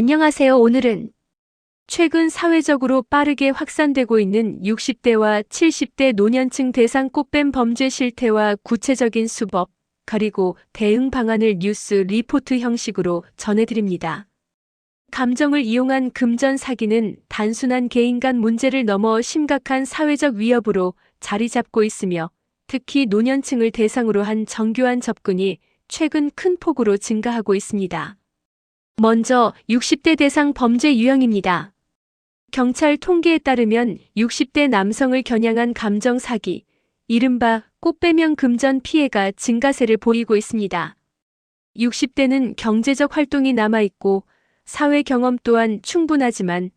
안녕하세요. 오늘은 최근 사회적으로 빠르게 확산되고 있는 60대와 70대 노년층 대상 꽃뱀 범죄 실태와 구체적인 수법, 그리고 대응 방안을 뉴스 리포트 형식으로 전해드립니다. 감정을 이용한 금전 사기는 단순한 개인 간 문제를 넘어 심각한 사회적 위협으로 자리 잡고 있으며, 특히 노년층을 대상으로 한 정교한 접근이 최근 큰 폭으로 증가하고 있습니다. 먼저 60대 대상 범죄 유형입니다. 경찰 통계에 따르면 60대 남성을 겨냥한 감정 사기, 이른바 꽃배명 금전 피해가 증가세를 보이고 있습니다. 60대는 경제적 활동이 남아있고 사회 경험 또한 충분하지만,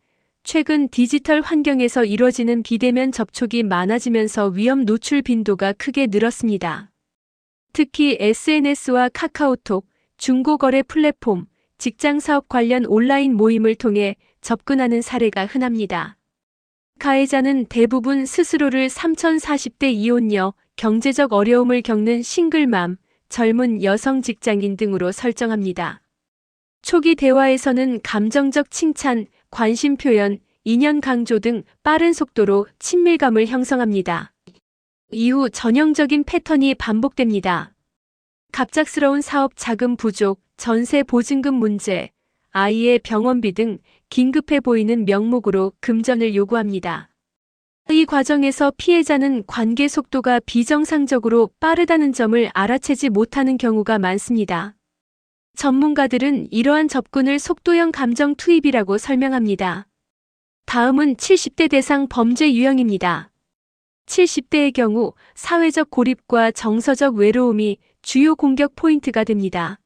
최근 디지털 환경에서 이뤄지는 비대면 접촉이 많아지면서 위험 노출 빈도가 크게 늘었습니다. 특히 SNS와 카카오톡, 중고거래 플랫폼, 직장 사업 관련 온라인 모임을 통해 접근하는 사례가 흔합니다. 가해자는 대부분 스스로를 3040대 이혼녀, 경제적 어려움을 겪는 싱글맘, 젊은 여성 직장인 등으로 설정합니다. 초기 대화에서는 감정적 칭찬, 관심 표현, 인연 강조 등 빠른 속도로 친밀감을 형성합니다. 이후 전형적인 패턴이 반복됩니다. 갑작스러운 사업 자금 부족, 전세 보증금 문제, 아이의 병원비 등 긴급해 보이는 명목으로 금전을 요구합니다. 이 과정에서 피해자는 관계 속도가 비정상적으로 빠르다는 점을 알아채지 못하는 경우가 많습니다. 전문가들은 이러한 접근을 속도형 감정 투입이라고 설명합니다. 다음은 70대 대상 범죄 유형입니다. 70대의 경우 사회적 고립과 정서적 외로움이 주요 공격 포인트가 됩니다.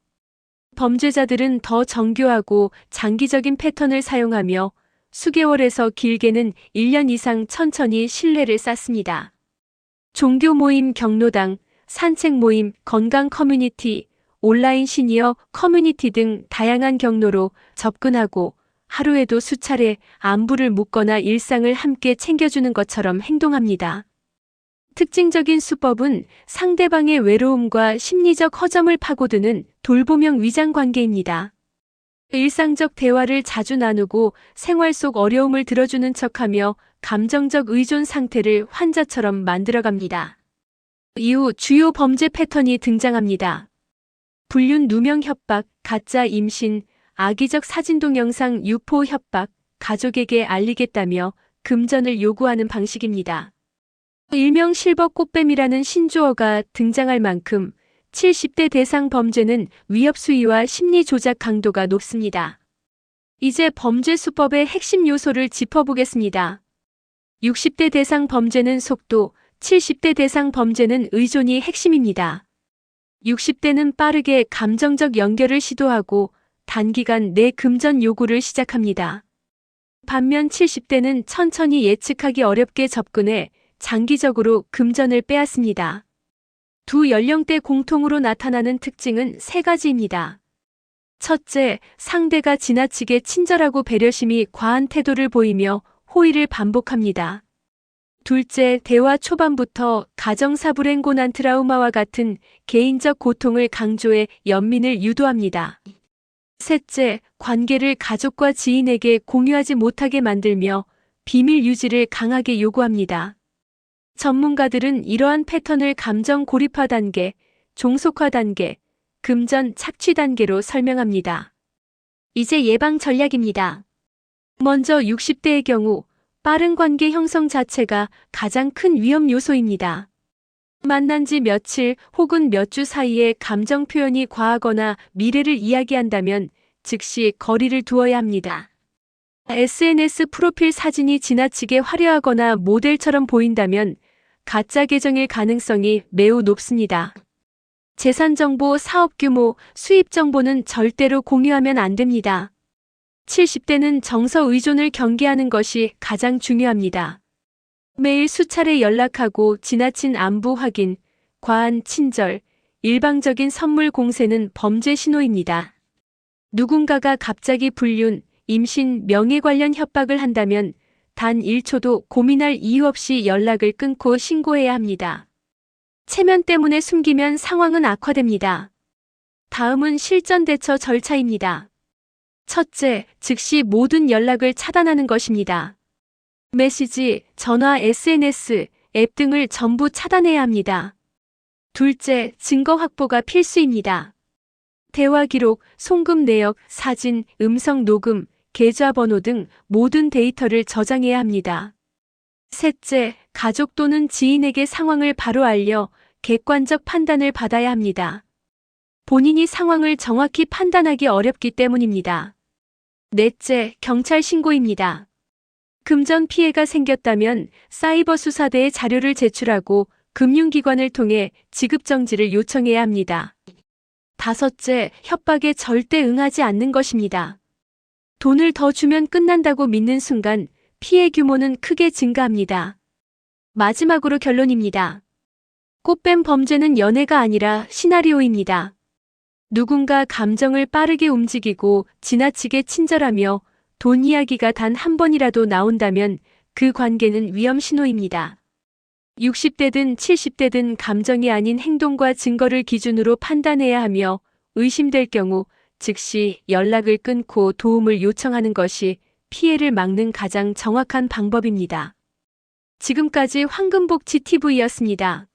범죄자들은 더 정교하고 장기적인 패턴을 사용하며 수개월에서 길게는 1년 이상 천천히 신뢰를 쌓습니다. 종교 모임 경로당, 산책 모임, 건강 커뮤니티, 온라인 시니어 커뮤니티 등 다양한 경로로 접근하고, 하루에도 수차례 안부를 묻거나 일상을 함께 챙겨주는 것처럼 행동합니다. 특징적인 수법은 상대방의 외로움과 심리적 허점을 파고드는 돌보명 위장 관계입니다. 일상적 대화를 자주 나누고 생활 속 어려움을 들어주는 척하며 감정적 의존 상태를 환자처럼 만들어갑니다. 이후 주요 범죄 패턴이 등장합니다. 불륜 누명 협박, 가짜 임신, 악의적 사진 동영상 유포 협박, 가족에게 알리겠다며 금전을 요구하는 방식입니다. 일명 실버 꽃뱀이라는 신조어가 등장할 만큼 70대 대상 범죄는 위협 수위와 심리 조작 강도가 높습니다. 이제 범죄 수법의 핵심 요소를 짚어보겠습니다. 60대 대상 범죄는 속도, 70대 대상 범죄는 의존이 핵심입니다. 60대는 빠르게 감정적 연결을 시도하고 단기간 내 금전 요구를 시작합니다. 반면 70대는 천천히 예측하기 어렵게 접근해 장기적으로 금전을 빼앗습니다. 두 연령대 공통으로 나타나는 특징은 세 가지입니다. 첫째, 상대가 지나치게 친절하고 배려심이 과한 태도를 보이며 호의를 반복합니다. 둘째, 대화 초반부터 가정사 불행 고난 트라우마와 같은 개인적 고통을 강조해 연민을 유도합니다. 셋째, 관계를 가족과 지인에게 공유하지 못하게 만들며 비밀 유지를 강하게 요구합니다. 전문가들은 이러한 패턴을 감정 고립화 단계, 종속화 단계, 금전 착취 단계로 설명합니다. 이제 예방 전략입니다. 먼저 60대의 경우 빠른 관계 형성 자체가 가장 큰 위험 요소입니다. 만난 지 며칠 혹은 몇 주 사이에 감정 표현이 과하거나 미래를 이야기한다면 즉시 거리를 두어야 합니다. SNS 프로필 사진이 지나치게 화려하거나 모델처럼 보인다면 가짜 계정일 가능성이 매우 높습니다. 재산 정보, 사업 규모, 수입 정보는 절대로 공유하면 안 됩니다. 70대는 정서 의존을 경계하는 것이 가장 중요합니다. 매일 수차례 연락하고 지나친 안부 확인, 과한 친절, 일방적인 선물 공세는 범죄 신호입니다. 누군가가 갑자기 불륜, 임신, 명예 관련 협박을 한다면 단 1초도 고민할 이유 없이 연락을 끊고 신고해야 합니다. 체면 때문에 숨기면 상황은 악화됩니다. 다음은 실전 대처 절차입니다. 첫째, 즉시 모든 연락을 차단하는 것입니다. 메시지, 전화, SNS, 앱 등을 전부 차단해야 합니다. 둘째, 증거 확보가 필수입니다. 대화 기록, 송금 내역, 사진, 음성 녹음, 계좌번호 등 모든 데이터를 저장해야 합니다. 셋째, 가족 또는 지인에게 상황을 바로 알려 객관적 판단을 받아야 합니다. 본인이 상황을 정확히 판단하기 어렵기 때문입니다. 넷째, 경찰 신고입니다. 금전 피해가 생겼다면 사이버 수사대에 자료를 제출하고 금융기관을 통해 지급정지를 요청해야 합니다. 다섯째, 협박에 절대 응하지 않는 것입니다. 돈을 더 주면 끝난다고 믿는 순간 피해 규모는 크게 증가합니다. 마지막으로 결론입니다. 꽃뱀 범죄는 연애가 아니라 시나리오입니다. 누군가 감정을 빠르게 움직이고 지나치게 친절하며 돈 이야기가 단 한 번이라도 나온다면 그 관계는 위험 신호입니다. 60대든 70대든 감정이 아닌 행동과 증거를 기준으로 판단해야 하며 의심될 경우 즉시 연락을 끊고 도움을 요청하는 것이 피해를 막는 가장 정확한 방법입니다. 지금까지 황금복지 TV였습니다.